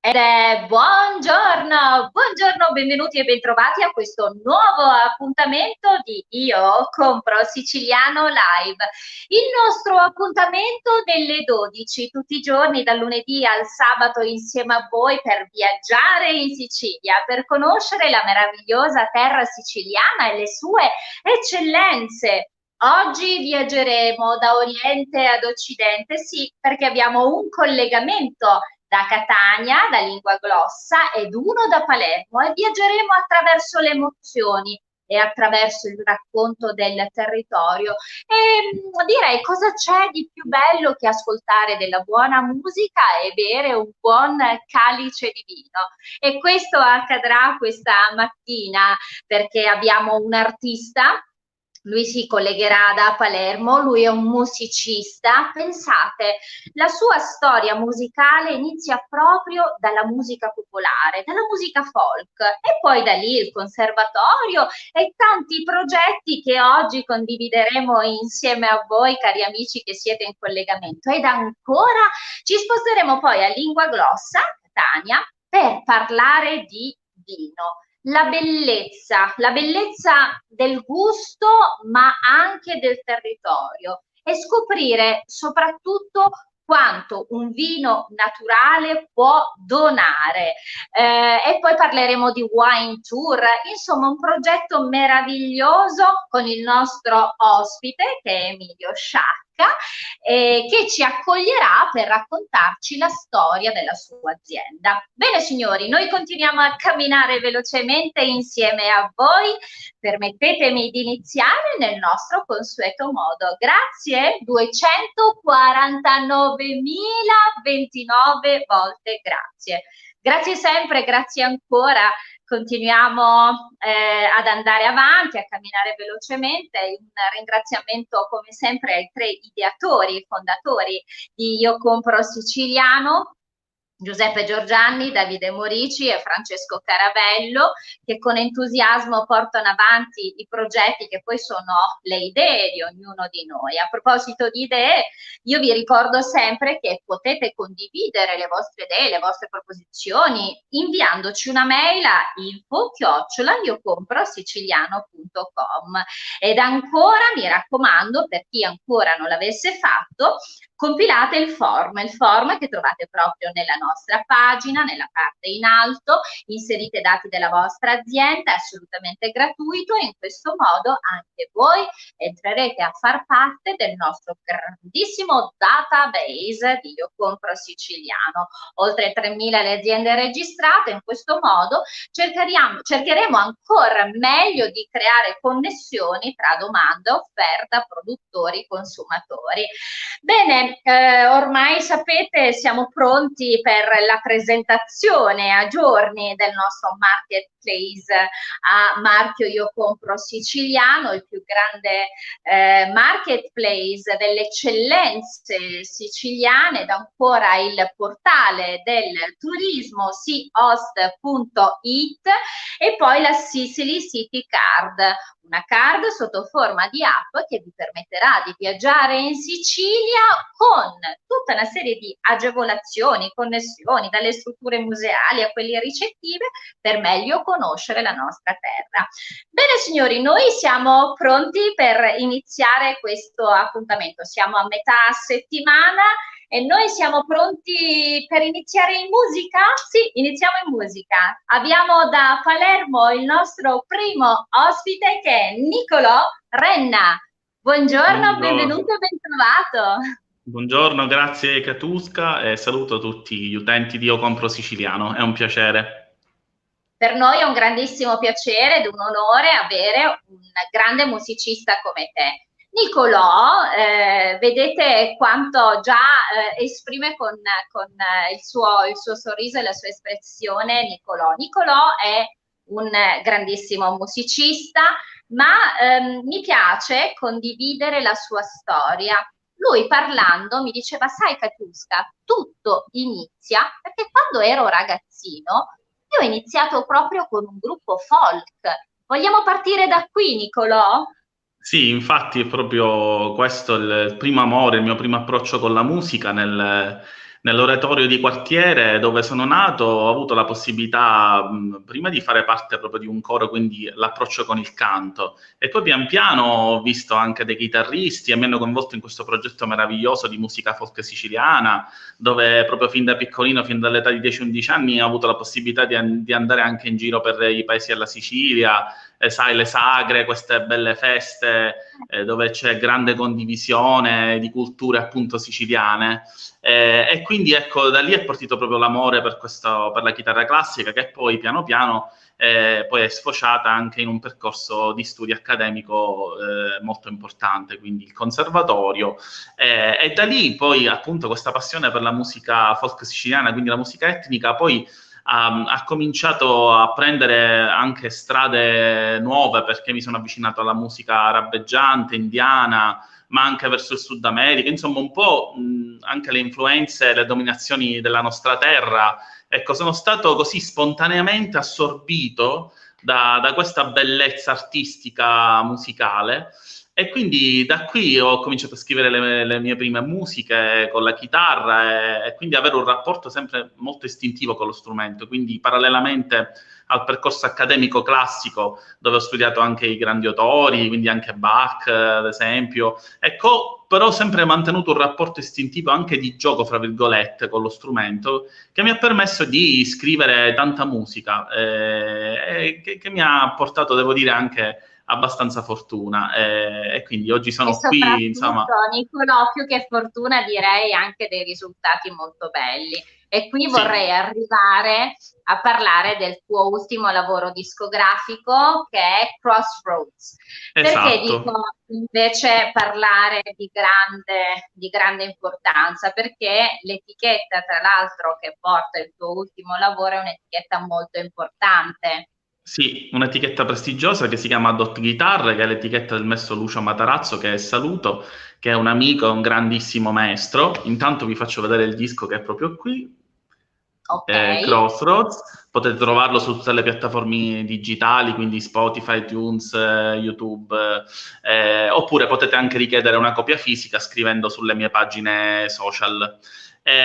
Buongiorno, buongiorno, benvenuti e bentrovati a questo nuovo appuntamento di Io Compro Siciliano Live. Il nostro appuntamento delle 12, tutti i giorni, dal lunedì al sabato, insieme a voi per viaggiare in Sicilia, per conoscere la meravigliosa terra siciliana e le sue eccellenze. Oggi viaggeremo da Oriente ad Occidente, sì, perché abbiamo un collegamento da Catania, da Lingua Glossa, ed uno da Palermo e viaggeremo attraverso le emozioni e attraverso il racconto del territorio. E direi cosa c'è di più bello che ascoltare della buona musica e bere un buon calice di vino. E questo accadrà questa mattina perché abbiamo un artista. Lui si collegherà da Palermo, lui è un musicista. Pensate, la sua storia musicale inizia proprio dalla musica popolare, dalla musica folk, e poi da lì il conservatorio e tanti progetti che oggi condivideremo insieme a voi, cari amici che siete in collegamento. Ed ancora ci sposteremo poi a Lingua Glossa, Catania, per parlare di vino. La bellezza del gusto, ma anche del territorio, e scoprire soprattutto quanto un vino naturale può donare. E poi parleremo di wine tour, insomma un progetto meraviglioso con il nostro ospite che è Emilio Sciacca, che ci accoglierà per raccontarci la storia della sua azienda. Bene signori, noi continuiamo a camminare velocemente insieme a voi. Permettetemi di iniziare nel nostro consueto modo. Grazie, 249.029 volte grazie. Grazie sempre, grazie ancora. Continuiamo ad andare avanti, a camminare velocemente. Un ringraziamento come sempre ai tre ideatori e fondatori di Io Compro Siciliano, Giuseppe Giorgianni, Davide Morici e Francesco Caravello, che con entusiasmo portano avanti i progetti che poi sono le idee di ognuno di noi. A proposito di idee, io vi ricordo sempre che potete condividere le vostre idee, le vostre proposizioni, inviandoci una mail a info@iocomprosiciliano.com. Ed ancora mi raccomando, per chi ancora non l'avesse fatto, compilate il form che trovate proprio nella nostra pagina, nella parte in alto, inserite i dati della vostra azienda, è assolutamente gratuito e in questo modo anche voi entrerete a far parte del nostro grandissimo database di Io Compro Siciliano. Oltre 3.000 le aziende registrate, in questo modo cercheremo ancora meglio di creare connessioni tra domanda, offerta, produttori, consumatori. Bene, ormai sapete, siamo pronti per la presentazione a giorni del nostro marketplace a marchio Io Compro Siciliano, il più grande marketplace delle eccellenze siciliane, ed ancora il portale del turismo seahost.it, e poi la Sicily City Card, una card sotto forma di app che vi permetterà di viaggiare in Sicilia con tutta una serie di agevolazioni, connessioni, dalle strutture museali a quelle ricettive, per meglio conoscere la nostra terra. Bene signori, noi siamo pronti per iniziare questo appuntamento, siamo a metà settimana e noi siamo pronti per iniziare in musica? Sì, iniziamo in musica. Abbiamo da Palermo il nostro primo ospite che è Nicolò Renna. Buongiorno, Buongiorno, benvenuto e ben trovato. buongiorno, grazie Katusca e saluto tutti gli utenti di Io Compro Siciliano, è un piacere. Per noi è un grandissimo piacere ed un onore avere un grande musicista come te. Nicolò, vedete quanto già esprime con il suo sorriso e la sua espressione Nicolò. Nicolò è un grandissimo musicista, ma mi piace condividere la sua storia. Lui parlando mi diceva, sai Katiuska, tutto inizia perché quando ero ragazzino io ho iniziato proprio con un gruppo folk. Vogliamo partire da qui, Nicolò? Sì, infatti è proprio questo il primo amore, il mio primo approccio con la musica nell'oratorio di quartiere dove sono nato, ho avuto la possibilità prima di fare parte proprio di un coro, quindi l'approccio con il canto, e poi pian piano ho visto anche dei chitarristi e mi hanno coinvolto in questo progetto meraviglioso di musica folk siciliana, dove proprio fin da piccolino, fin dall'età di 10-11 anni, ho avuto la possibilità di andare anche in giro per i paesi della Sicilia, sai, le sagre, queste belle feste dove c'è grande condivisione di culture appunto siciliane. E quindi ecco, da lì è partito proprio l'amore per per la chitarra classica, che poi piano piano poi è sfociata anche in un percorso di studio accademico molto importante, quindi il conservatorio. E da lì poi appunto questa passione per la musica folk siciliana, quindi la musica etnica, poi ha cominciato a prendere anche strade nuove, perché mi sono avvicinato alla musica arabeggiante, indiana, ma anche verso il Sud America, insomma un po' anche le influenze, le dominazioni della nostra terra. Ecco, sono stato così spontaneamente assorbito da questa bellezza artistica musicale, e quindi da qui ho cominciato a scrivere le mie prime musiche con la chitarra, e quindi avere un rapporto sempre molto istintivo con lo strumento. Quindi parallelamente al percorso accademico classico, dove ho studiato anche i grandi autori, quindi anche Bach, ad esempio, ecco, però ho sempre mantenuto un rapporto istintivo anche di gioco, fra virgolette, con lo strumento, che mi ha permesso di scrivere tanta musica, che mi ha portato, devo dire, anche abbastanza fortuna, e quindi oggi E sono qui, insomma. soprattutto, Nicolò, più che fortuna, direi anche dei risultati molto belli. E qui Sì, vorrei arrivare a parlare del tuo ultimo lavoro discografico, che è Crossroads. Perché dico esatto. invece parlare di grande importanza? Perché l'etichetta, tra l'altro, che porta il tuo ultimo lavoro è un'etichetta molto importante. Sì, un'etichetta prestigiosa che si chiama Dot Guitar, che è l'etichetta del maestro Lucio Matarazzo, che saluto, che è un amico e un grandissimo maestro. Intanto vi faccio vedere il disco che è proprio qui, Ok? Crossroads. Potete trovarlo su tutte le piattaforme digitali, quindi Spotify, iTunes, YouTube, oppure potete anche richiedere una copia fisica scrivendo sulle mie pagine social.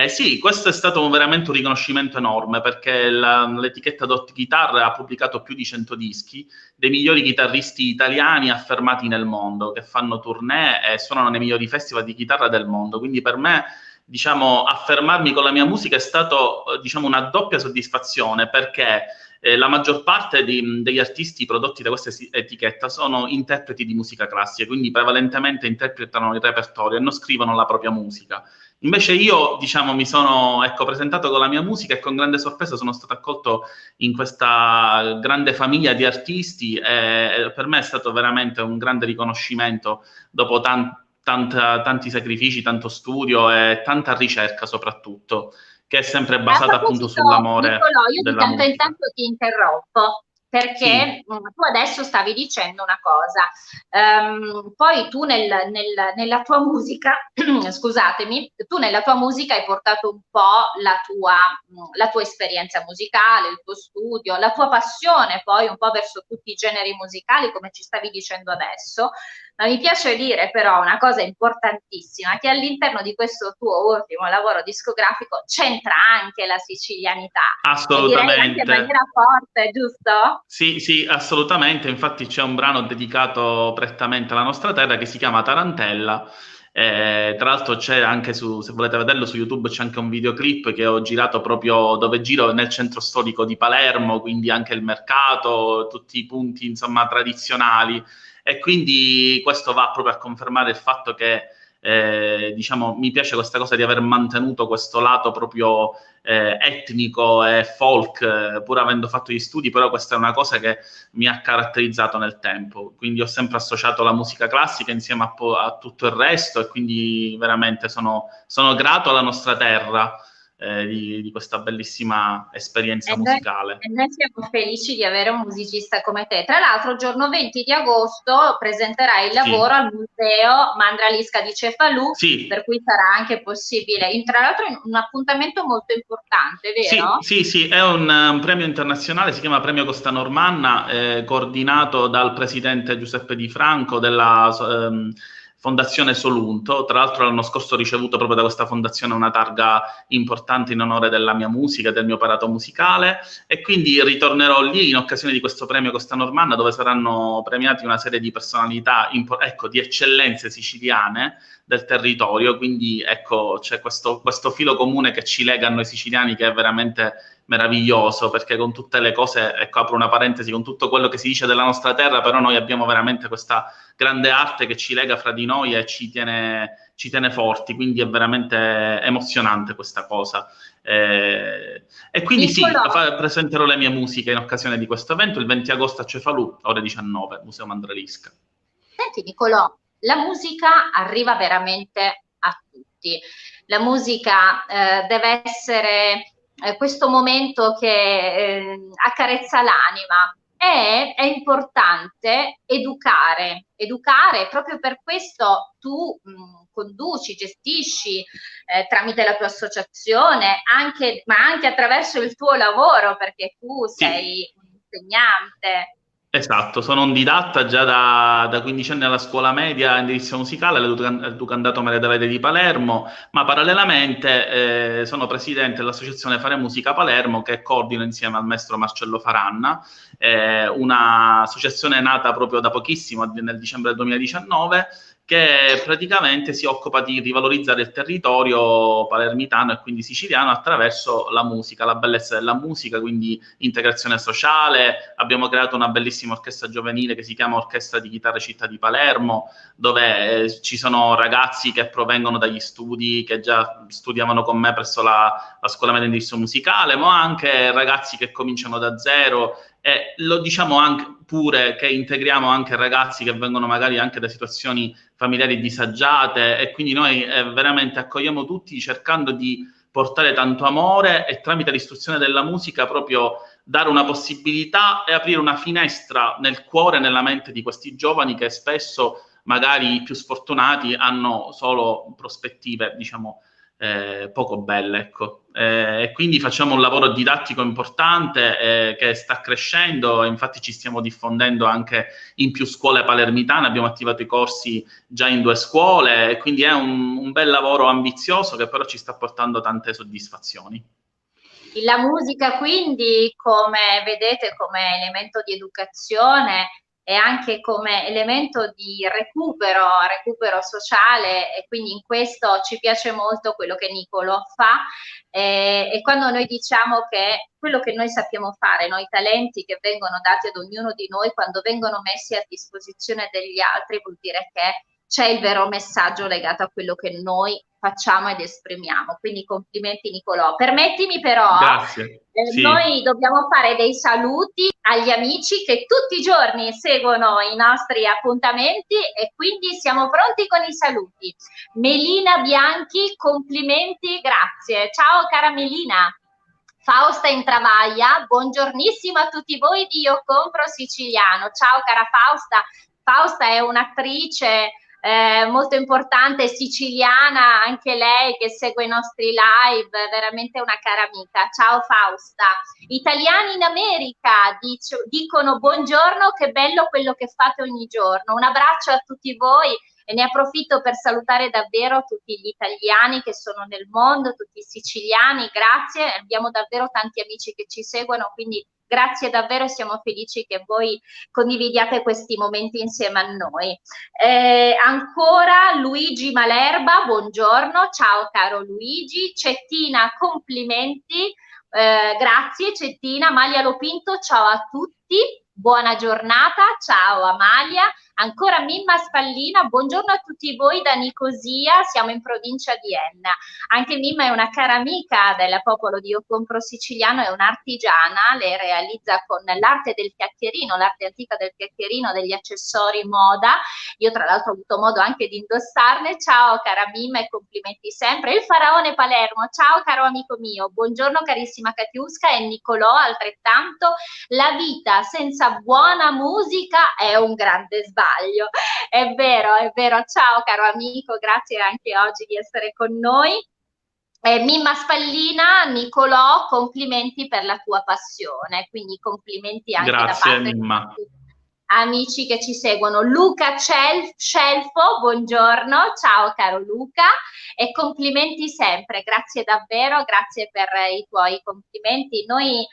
Sì, questo è stato veramente un riconoscimento enorme, perché l'etichetta Dot Guitar ha pubblicato più di 100 dischi dei migliori chitarristi italiani affermati nel mondo, che fanno tournée e suonano nei migliori festival di chitarra del mondo. Quindi per me, diciamo, affermarmi con la mia musica è stato, diciamo, una doppia soddisfazione, perché la maggior parte degli artisti prodotti da questa etichetta sono interpreti di musica classica, quindi prevalentemente interpretano il repertorio e non scrivono la propria musica. Invece io, diciamo, mi sono, ecco, presentato con la mia musica, e con grande sorpresa sono stato accolto in questa grande famiglia di artisti, e per me è stato veramente un grande riconoscimento dopo tanti sacrifici, tanto studio e tanta ricerca soprattutto, che è sempre A basata appunto proposito, sull'amore Nicolò, io di della tanto in musica. tanto ti interrompo perché Sì, tu adesso stavi dicendo una cosa. Poi tu nella tua musica, scusatemi, tu nella tua musica hai portato un po' la tua esperienza musicale, il tuo studio, la tua passione poi un po' verso tutti i generi musicali, come ci stavi dicendo adesso. Ma mi piace dire però una cosa importantissima, che all'interno di questo tuo ultimo lavoro discografico c'entra anche la sicilianità, e direi anche in assolutamente. maniera forte, giusto? Sì, sì, assolutamente. Infatti c'è un brano dedicato prettamente alla nostra terra che si chiama Tarantella. Tra l'altro c'è anche se volete vederlo su YouTube, c'è anche un videoclip che ho girato proprio dove giro nel centro storico di Palermo, quindi anche il mercato, tutti i punti, insomma, tradizionali. E quindi questo va proprio a confermare il fatto che, diciamo, mi piace questa cosa di aver mantenuto questo lato proprio etnico e folk, pur avendo fatto gli studi, però questa è una cosa che mi ha caratterizzato nel tempo. Quindi ho sempre associato la musica classica insieme a tutto il resto, e quindi veramente sono grato alla nostra terra di questa bellissima esperienza musicale. E noi siamo felici di avere un musicista come te. Tra l'altro, il giorno 20 di agosto presenterai il lavoro Sì, al Museo Mandralisca di Cefalù, per sì. cui sarà anche possibile, tra l'altro, un appuntamento molto importante, Sì, vero? sì, sì, è un premio internazionale, si chiama Premio Costa Normanna, coordinato dal presidente Giuseppe Di Franco della Fondazione Solunto. Tra l'altro l'anno scorso ho ricevuto proprio da questa fondazione una targa importante in onore della mia musica e del mio operato musicale, e quindi ritornerò lì in occasione di questo premio Costa Normanna, dove saranno premiati una serie di personalità, ecco, di eccellenze siciliane del territorio. Quindi ecco, c'è questo filo comune che ci lega a noi siciliani, che è veramente meraviglioso, perché con tutte le cose, ecco, apro una parentesi, con tutto quello che si dice della nostra terra, però noi abbiamo veramente questa grande arte che ci lega fra di noi e ci tiene forti, quindi è veramente emozionante questa cosa. E quindi sì, Niccolò, presenterò le mie musiche in occasione di questo evento il 20 agosto a Cefalù, ore 19, Museo Mandralisca. senti Niccolò, la musica arriva veramente a tutti. La musica deve essere questo momento che accarezza l'anima. È importante educare, proprio per questo tu conduci, gestisci tramite la tua associazione, ma anche attraverso il tuo lavoro, perché tu Sì. sei un insegnante. Esatto, sono un didatta già da 15 anni alla scuola media in indirizzo musicale all'Educandato Maria di Palermo, ma parallelamente sono presidente dell'associazione Fare Musica Palermo, che coordino insieme al maestro Marcello Faranna, un'associazione nata proprio da pochissimo, nel dicembre del 2019, che praticamente si occupa di rivalorizzare il territorio palermitano e quindi siciliano attraverso la musica, la bellezza della musica, quindi integrazione sociale. Abbiamo creato una bellissima orchestra giovanile che si chiama Orchestra di Chitarre Città di Palermo, dove ci sono ragazzi che provengono dagli studi, che già studiavano con me presso la scuola media di indirizzo musicale, ma anche ragazzi che cominciano da zero. E lo diciamo anche pure che integriamo anche ragazzi che vengono magari anche da situazioni familiari disagiate, e quindi noi veramente accogliamo tutti cercando di portare tanto amore e tramite l'istruzione della musica proprio dare una possibilità e aprire una finestra nel cuore e nella mente di questi giovani, che spesso magari i più sfortunati hanno solo prospettive, diciamo, poco belle, ecco. E quindi facciamo un lavoro didattico importante che sta crescendo, infatti ci stiamo diffondendo anche in più scuole palermitane, abbiamo attivato i corsi già in 2 scuole, e quindi è un bel lavoro ambizioso che però ci sta portando tante soddisfazioni. La musica quindi, come vedete, come elemento di educazione e anche come elemento di recupero sociale, e quindi in questo ci piace molto quello che Niccolò fa, e quando noi diciamo che quello che noi sappiamo fare, noi talenti che vengono dati ad ognuno di noi, quando vengono messi a disposizione degli altri, vuol dire che c'è il vero messaggio legato a quello che noi facciamo ed esprimiamo. Quindi complimenti Niccolò. Permettimi però, Grazie. Sì, noi dobbiamo fare dei saluti agli amici che tutti i giorni seguono i nostri appuntamenti, e quindi siamo pronti con i saluti. Melina Bianchi, complimenti, grazie. Ciao cara Melina. Fausta in Travaglia, buongiornissimo a tutti voi di Io Compro Siciliano. Ciao cara Fausta. Fausta è un'attrice molto importante, siciliana, anche lei che segue i nostri live, veramente una cara amica. Ciao Fausta. Italiani in America dicono buongiorno, che bello quello che fate ogni giorno. Un abbraccio a tutti voi, e ne approfitto per salutare davvero tutti gli italiani che sono nel mondo, tutti i siciliani, grazie, abbiamo davvero tanti amici che ci seguono, quindi grazie davvero, siamo felici che voi condividiate questi momenti insieme a noi. Ancora Luigi Malerba, buongiorno, ciao caro Luigi. Cettina, complimenti, grazie Cettina. Amalia Lopinto, ciao a tutti, buona giornata, ciao Amalia. Ancora Mimma Spallina, buongiorno a tutti voi da Nicosia, siamo in provincia di Enna. Anche Mimma è una cara amica del popolo di Io Compro Siciliano, è un'artigiana, le realizza con l'arte del chiacchierino, l'arte antica del chiacchierino, degli accessori moda. Io tra l'altro ho avuto modo anche di indossarne. Ciao cara Mimma e complimenti sempre. Il Faraone Palermo, ciao caro amico mio, buongiorno carissima Katiuska e Niccolò altrettanto. La vita senza buona musica è un grande sbaglio. È vero, è vero. Ciao caro amico, grazie anche oggi di essere con noi. Mimma Spallina, Niccolò, complimenti per la tua passione, quindi complimenti anche da grazie parte Mimma. amici che ci seguono. Luca Scelfo, buongiorno, ciao caro Luca e complimenti sempre, grazie davvero, grazie per i tuoi complimenti. Noi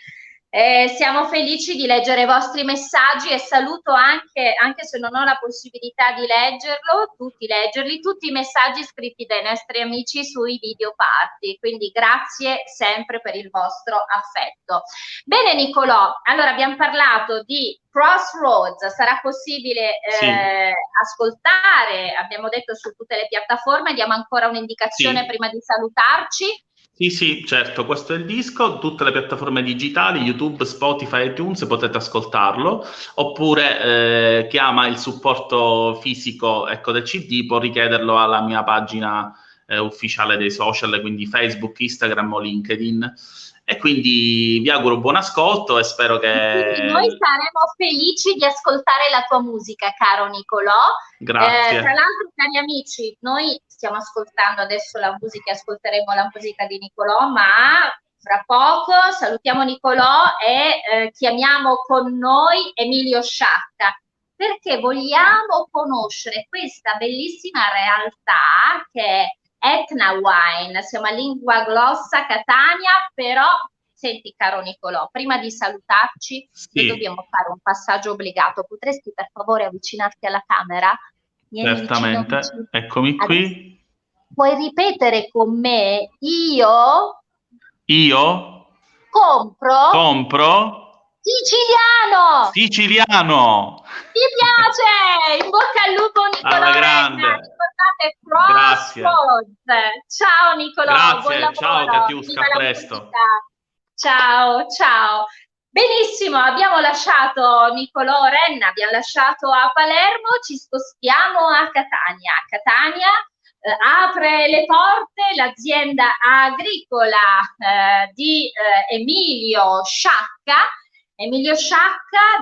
siamo felici di leggere i vostri messaggi e saluto anche se non ho la possibilità di leggerli, tutti i messaggi scritti dai nostri amici sui video party, quindi grazie sempre per il vostro affetto. Bene Nicolò, allora abbiamo parlato di Crossroads, sarà possibile ascoltare, abbiamo detto su tutte le piattaforme, diamo ancora un'indicazione prima di salutarci. Sì, certo, questo è il disco, tutte le piattaforme digitali, YouTube, Spotify, iTunes, potete ascoltarlo, oppure chi ama il supporto fisico, ecco, del CD può richiederlo alla mia pagina ufficiale dei social, quindi Facebook, Instagram o LinkedIn. E quindi vi auguro buon ascolto e spero che... Noi saremo felici di ascoltare la tua musica, caro Nicolò. Grazie. Tra l'altro, cari amici, noi stiamo ascoltando adesso la musica, ascolteremo la musica di Nicolò, ma fra poco salutiamo Nicolò e chiamiamo con noi Emilio Sciacca, perché vogliamo conoscere questa bellissima realtà che è Etna Wine. Siamo a Lingua Glossa Catania, però senti caro Nicolò, prima di salutarci noi dobbiamo fare un passaggio obbligato. Potresti per favore avvicinarti alla camera? Vieni Certamente, vicino. eccomi qui. Puoi ripetere con me? Io compro siciliano. Ti piace? In bocca al lupo Nicolò alla grande. Ricordate Crossroads. Ciao Nicolò, grazie, buon lavoro. Ciao Katiuska, a presto. Ciao. Benissimo, abbiamo lasciato Nicolò Renna, abbiamo lasciato a Palermo, ci spostiamo a Catania. Catania apre le porte l'azienda agricola di Emilio Sciacca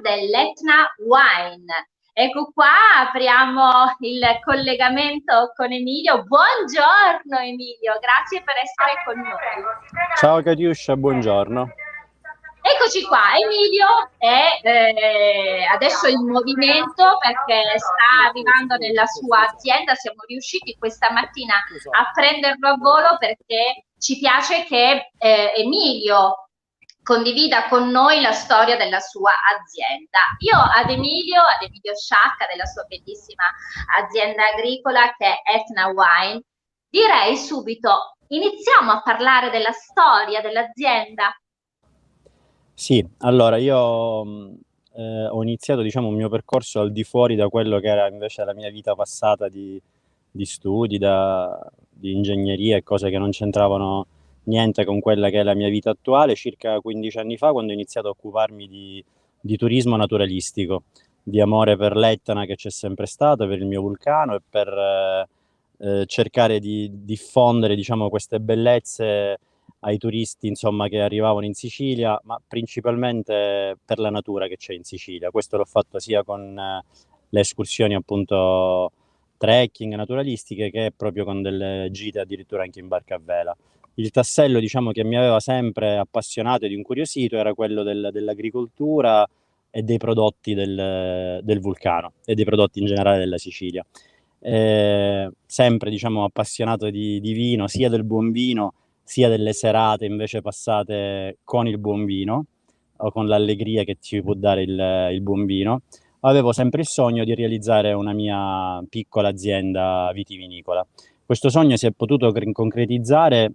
dell'Etna Wine. Ecco qua, apriamo il collegamento con Emilio. Buongiorno Emilio, grazie per essere con noi. Ciao Katiuscia, buongiorno. Eccoci qua, Emilio è adesso in movimento perché sta arrivando nella sua azienda, siamo riusciti questa mattina a prenderlo a volo perché ci piace che Emilio condivida con noi la storia della sua azienda. Io ad Emilio Sciacca, della sua bellissima azienda agricola che è Etna Wine, direi subito, iniziamo a parlare della storia dell'azienda. Sì, allora io ho iniziato diciamo un mio percorso al di fuori da quello che era invece la mia vita passata di studi, di ingegneria e cose che non c'entravano niente con quella che è la mia vita attuale, circa 15 anni fa, quando ho iniziato a occuparmi di turismo naturalistico, di amore per l'Etna che c'è sempre stato, per il mio vulcano e per cercare di diffondere diciamo queste bellezze ai turisti insomma che arrivavano in Sicilia, ma principalmente per la natura che c'è in Sicilia. Questo l'ho fatto sia con le escursioni appunto trekking naturalistiche che proprio con delle gite addirittura anche in barca a vela. Il tassello diciamo che mi aveva sempre appassionato ed incuriosito era quello dell'agricoltura e dei prodotti del vulcano e dei prodotti in generale della Sicilia. Sempre diciamo appassionato di vino, sia del buon vino sia delle serate invece passate con il buon vino o con l'allegria che ci può dare il buon vino. Avevo sempre il sogno di realizzare una mia piccola azienda vitivinicola. Questo sogno si è potuto concretizzare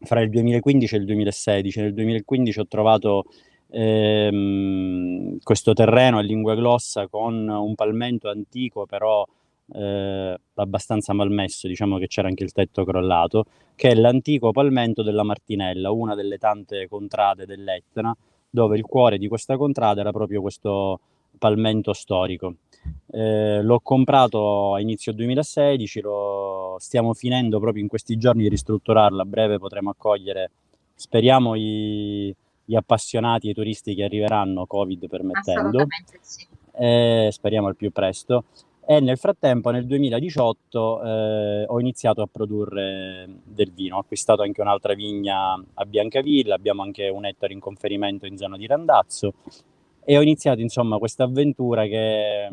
fra il 2015 e il 2016. Nel 2015 ho trovato questo terreno a Lingua Glossa con un palmento antico però abbastanza malmesso, diciamo che c'era anche il tetto crollato, che è l'antico palmento della Martinella, una delle tante contrade dell'Etna, dove il cuore di questa contrada era proprio questo palmento storico. L'ho comprato a inizio 2016, lo stiamo finendo proprio in questi giorni di ristrutturarlo, a breve potremo accogliere, speriamo, gli appassionati e i turisti che arriveranno, Covid permettendo. Assolutamente sì. Speriamo al più presto. E nel frattempo, nel 2018, ho iniziato a produrre del vino. Ho acquistato anche un'altra vigna a Biancavilla, abbiamo anche un ettaro in conferimento in zona di Randazzo e ho iniziato insomma questa avventura che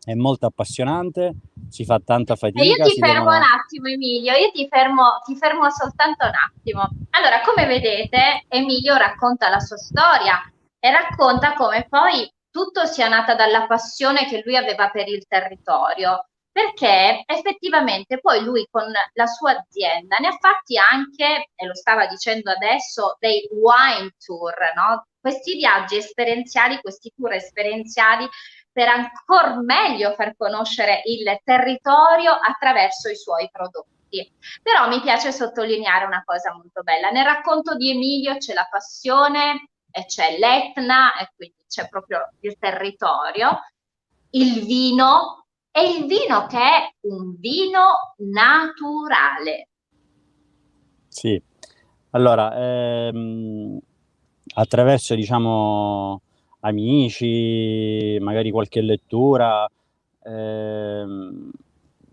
è molto appassionante, si fa tanta E io fatica, ti si fermo un devono... attimo, Emilio, io ti fermo soltanto un attimo. Allora, come vedete, Emilio racconta la sua storia e racconta come poi tutto sia nata dalla passione che lui aveva per il territorio, perché effettivamente poi lui con la sua azienda ne ha fatti anche, e lo stava dicendo adesso, dei wine tour, no? Questi viaggi esperienziali, questi tour esperienziali per ancora meglio far conoscere il territorio attraverso i suoi prodotti. Però mi piace sottolineare una cosa molto bella. Nel racconto di Emilio c'è la passione, e c'è l'Etna, e quindi c'è proprio il territorio, il vino, e il vino che è un vino naturale. Sì, allora, attraverso, diciamo, amici, magari qualche lettura, ehm,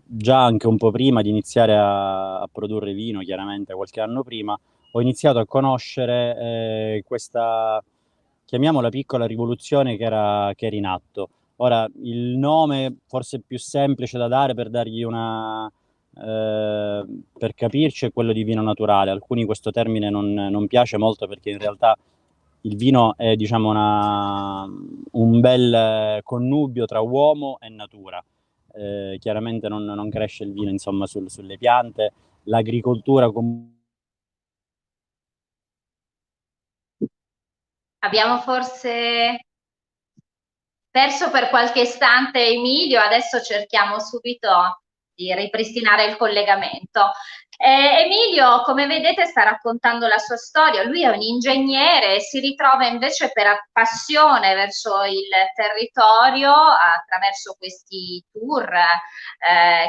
già anche un po' prima di iniziare a produrre vino, chiaramente qualche anno prima, ho iniziato a conoscere questa, chiamiamola piccola rivoluzione che era in atto. Ora, il nome forse più semplice da dare per dargli una per capirci è quello di vino naturale. Alcuni questo termine non piace molto perché in realtà il vino è, diciamo, un bel connubio tra uomo e natura. Chiaramente non cresce il vino, insomma, sulle piante. L'agricoltura Abbiamo forse perso per qualche istante Emilio, adesso cerchiamo subito di ripristinare il collegamento. Emilio, come vedete, sta raccontando la sua storia. Lui è un ingegnere e si ritrova invece per passione verso il territorio attraverso questi tour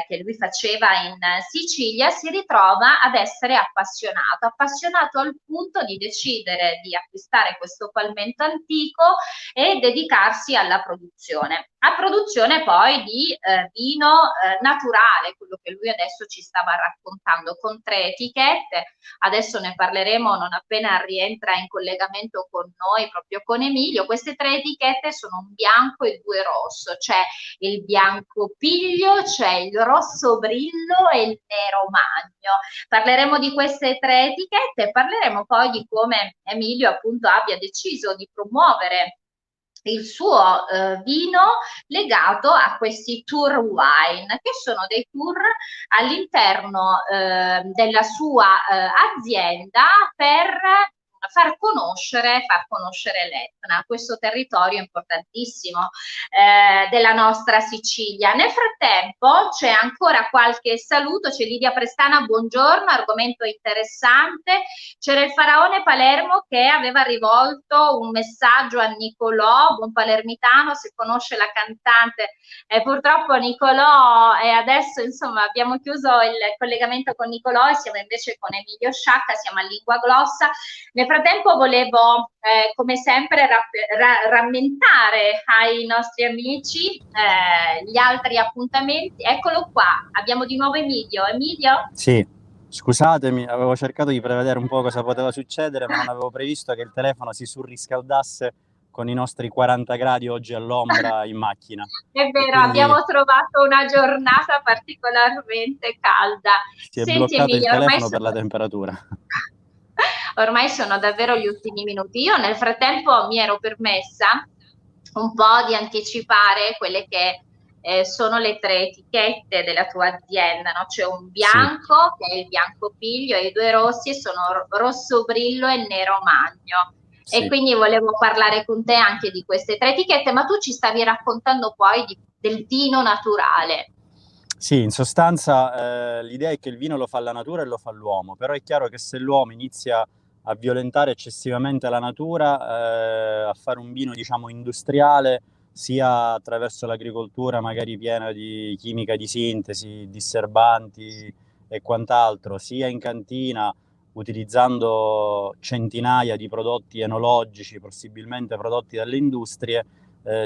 che lui faceva in Sicilia. Si ritrova ad essere appassionato, appassionato al punto di decidere di acquistare questo palmento antico e dedicarsi alla produzione. A produzione poi di vino naturale, quello che lui adesso ci stava raccontando, con 3 etichette. Adesso ne parleremo non appena rientra in collegamento con noi, proprio con Emilio. Queste 3 etichette sono un bianco e 2 rosso. C'è il bianco piglio, c'è il rosso brillo e il nero magno. Parleremo di queste 3 etichette e parleremo poi di come Emilio appunto abbia deciso di promuovere il suo vino legato a questi tour wine, che sono dei tour all'interno della sua azienda per far conoscere l'Etna, questo territorio importantissimo della nostra Sicilia. Nel frattempo c'è ancora qualche saluto, c'è Lidia Prestana, buongiorno, argomento interessante. C'era il faraone Palermo che aveva rivolto un messaggio a Nicolò, buon palermitano, se conosce la cantante. Purtroppo Nicolò, e adesso insomma abbiamo chiuso il collegamento con Nicolò e siamo invece con Emilio Sciacca, siamo a Lingua Glossa. Nel frattempo volevo, come sempre, rammentare ai nostri amici gli altri appuntamenti. Eccolo qua, abbiamo di nuovo Emilio. Emilio? Sì, scusatemi, avevo cercato di prevedere un po' cosa poteva succedere, ma non avevo previsto che il telefono si surriscaldasse con i nostri 40 gradi oggi all'ombra in macchina. È E vero, quindi abbiamo trovato una giornata particolarmente calda. si è Senti bloccato il Emilia, ormai telefono per sono, la temperatura. ormai sono davvero gli ultimi minuti. Io nel frattempo mi ero permessa un po' di anticipare quelle che sono le 3 etichette della tua azienda, no? C'è un Sì, bianco che è il bianco piglio e i 2 rossi sono rosso brillo e nero magno. E sì. quindi volevo parlare con te anche di queste 3 etichette, ma tu ci stavi raccontando poi del vino naturale. Sì, in sostanza l'idea è che il vino lo fa la natura e lo fa l'uomo, però è chiaro che se l'uomo inizia a violentare eccessivamente la natura, a fare un vino, diciamo, industriale, sia attraverso l'agricoltura magari piena di chimica di sintesi, disserbanti e quant'altro, sia in cantina utilizzando centinaia di prodotti enologici, possibilmente prodotti dalle industrie,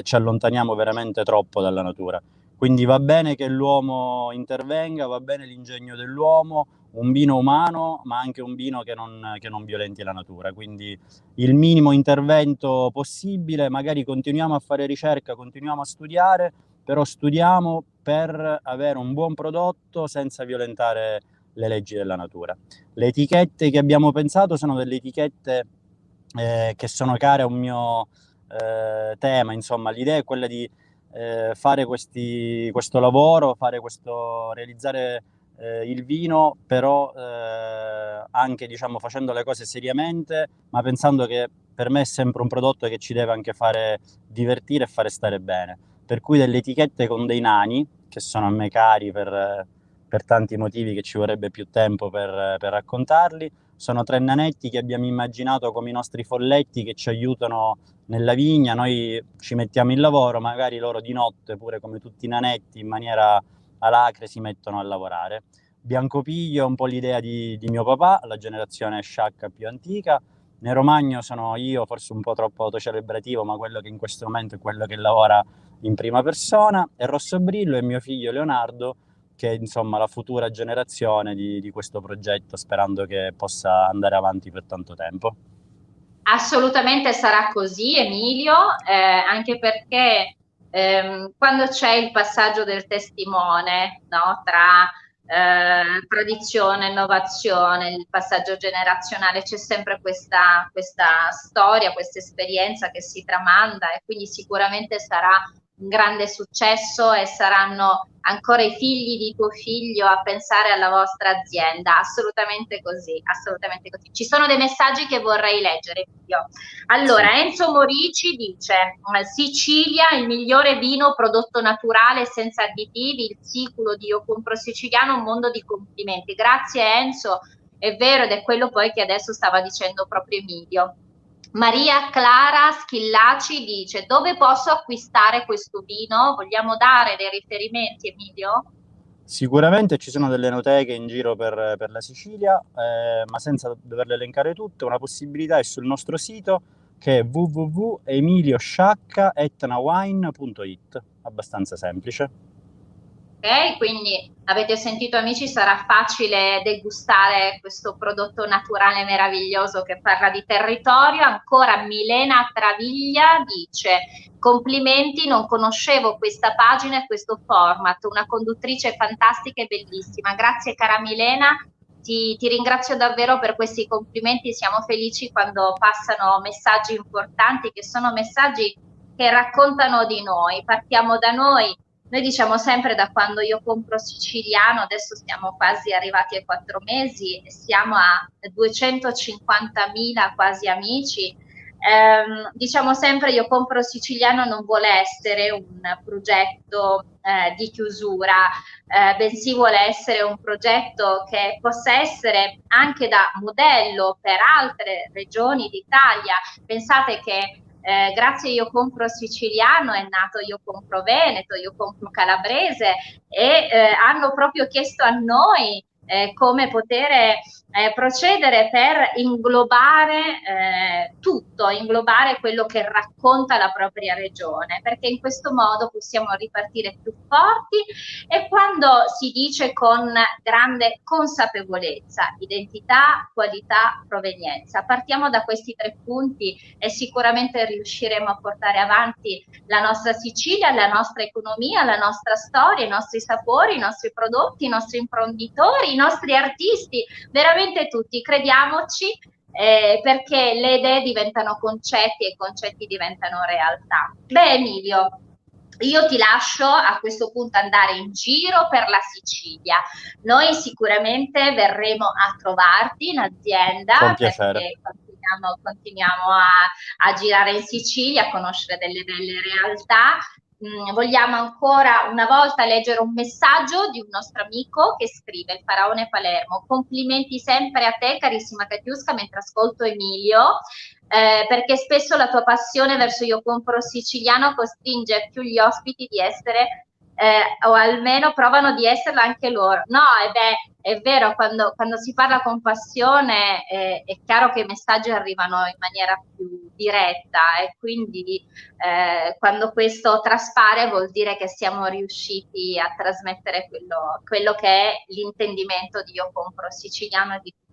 ci allontaniamo veramente troppo dalla natura. Quindi va bene che l'uomo intervenga, va bene l'ingegno dell'uomo, un vino umano, ma anche un vino che non violenti la natura. Quindi il minimo intervento possibile, magari continuiamo a fare ricerca, continuiamo a studiare, però studiamo per avere un buon prodotto senza violentare le leggi della natura. Le etichette che abbiamo pensato sono delle etichette che sono care a un mio tema, insomma. L'idea è quella di fare questo lavoro, realizzare il vino, però anche, diciamo, facendo le cose seriamente, ma pensando che per me è sempre un prodotto che ci deve anche fare divertire e fare stare bene. Per cui delle etichette con dei nani, che sono a me cari per tanti motivi che ci vorrebbe più tempo per raccontarli. Sono 3 nanetti che abbiamo immaginato come i nostri folletti che ci aiutano nella vigna. Noi ci mettiamo il lavoro, magari loro di notte, pure come tutti i nanetti, in maniera alacre si mettono a lavorare. Biancopiglio è un po' l'idea di mio papà, la generazione sciacca più antica. Nero Magno sono io, forse un po' troppo autocelebrativo, ma quello che in questo momento è quello che lavora in prima persona. E Rosso Brillo è mio figlio Leonardo, che è, insomma, la futura generazione di questo progetto, sperando che possa andare avanti per tanto tempo. Assolutamente sarà così, Emilio, anche perché quando c'è il passaggio del testimone, no, tra tradizione e innovazione, il passaggio generazionale, c'è sempre questa storia, questa esperienza che si tramanda, e quindi sicuramente sarà un grande successo e saranno ancora i figli di tuo figlio a pensare alla vostra azienda. Assolutamente così, assolutamente così. Ci sono dei messaggi che vorrei leggere io. Allora, Sì. Enzo Morici dice: Sicilia, il migliore vino prodotto naturale senza additivi, il siculo di Io Compro Siciliano, un mondo di complimenti. Grazie Enzo, è vero, ed è quello poi che adesso stava dicendo proprio Emilio. Maria Clara Schillaci dice: dove posso acquistare questo vino? Vogliamo dare dei riferimenti, Emilio? Sicuramente ci sono delle enoteche in giro per la Sicilia, ma senza doverle elencare tutte. Una possibilità è sul nostro sito, che è www.emiliosciaccaetnawine.it, abbastanza semplice. Ok, quindi avete sentito amici, sarà facile degustare questo prodotto naturale meraviglioso che parla di territorio. Ancora Milena Travaglia dice: complimenti, non conoscevo questa pagina e questo format, una conduttrice fantastica e bellissima. Grazie cara Milena, ti ringrazio davvero per questi complimenti, siamo felici quando passano messaggi importanti, che sono messaggi che raccontano di noi. Partiamo da noi diciamo sempre, da quando Io Compro Siciliano, adesso siamo quasi arrivati ai 4 mesi e siamo a 250.000 quasi amici. Diciamo sempre, Io Compro Siciliano non vuole essere un progetto di chiusura, bensì vuole essere un progetto che possa essere anche da modello per altre regioni d'Italia. Pensate che grazie a Io Compro Siciliano è nato Io Compro Veneto, Io Compro Calabrese, e hanno proprio chiesto a noi come poter procedere per inglobare tutto, inglobare quello che racconta la propria regione, perché in questo modo possiamo ripartire più forti. E quando si dice con grande consapevolezza, identità, qualità, provenienza, partiamo da questi 3 punti e sicuramente riusciremo a portare avanti la nostra Sicilia, la nostra economia, la nostra storia, i nostri sapori, i nostri prodotti, i nostri imprenditori, i nostri artisti, veramente tutti, crediamoci, perché le idee diventano concetti e i concetti diventano realtà. Beh, Emilio, io ti lascio a questo punto andare in giro per la Sicilia. Noi sicuramente verremo a trovarti in Con azienda, piacere. perché continuiamo a girare in Sicilia, a conoscere delle belle realtà. Vogliamo ancora una volta leggere un messaggio di un nostro amico che scrive: il Faraone Palermo, complimenti sempre a te carissima Katiuska mentre ascolto Emilio, perché spesso la tua passione verso Io Compro Siciliano costringe più gli ospiti di essere o almeno provano di esserlo anche loro. No, è vero, quando si parla con passione è chiaro che i messaggi arrivano in maniera più diretta, e quindi quando questo traspare vuol dire che siamo riusciti a trasmettere quello che è l'intendimento di Io Compro Siciliano e di tutti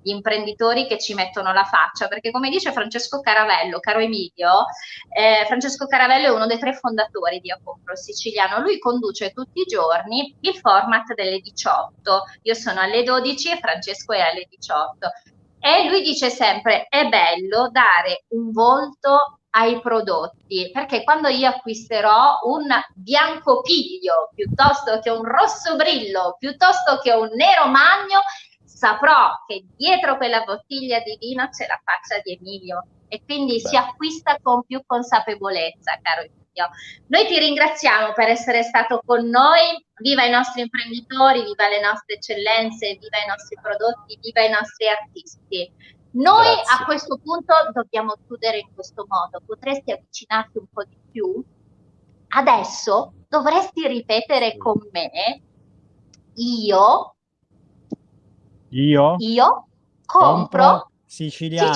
gli imprenditori che ci mettono la faccia, perché come dice Francesco Caravello, caro Emilio, Francesco Caravello è uno dei 3 fondatori di Io Compro Siciliano. Lui conduce tutti i giorni il format delle 18. Io sono alle 12 e Francesco è alle 18. E lui dice sempre: è bello dare un volto ai prodotti, perché quando io acquisterò un biancopiglio piuttosto che un rosso brillo, piuttosto che un nero magno, saprò che dietro quella bottiglia di vino c'è la faccia di Emilio, e quindi si acquista con più consapevolezza, caro Emilio. Noi ti ringraziamo per essere stato con noi. Viva i nostri imprenditori, viva le nostre eccellenze, viva i nostri prodotti, viva i nostri artisti. Noi Grazie. a questo punto dobbiamo chiudere in questo modo. Potresti avvicinarti un po' di più? Adesso dovresti ripetere con me: io compro siciliano.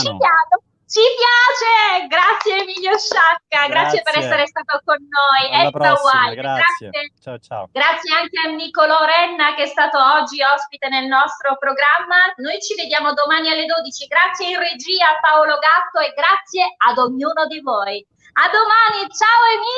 Ci piace! Grazie Emilio Sciacca, grazie per essere stato con noi. Alla prossima, Wine. grazie. Ciao ciao. Grazie anche a Nicolò Renna che è stato oggi ospite nel nostro programma. Noi ci vediamo domani alle 12. Grazie in regia a Paolo Gatto e grazie ad ognuno di voi. A domani, ciao Emilio!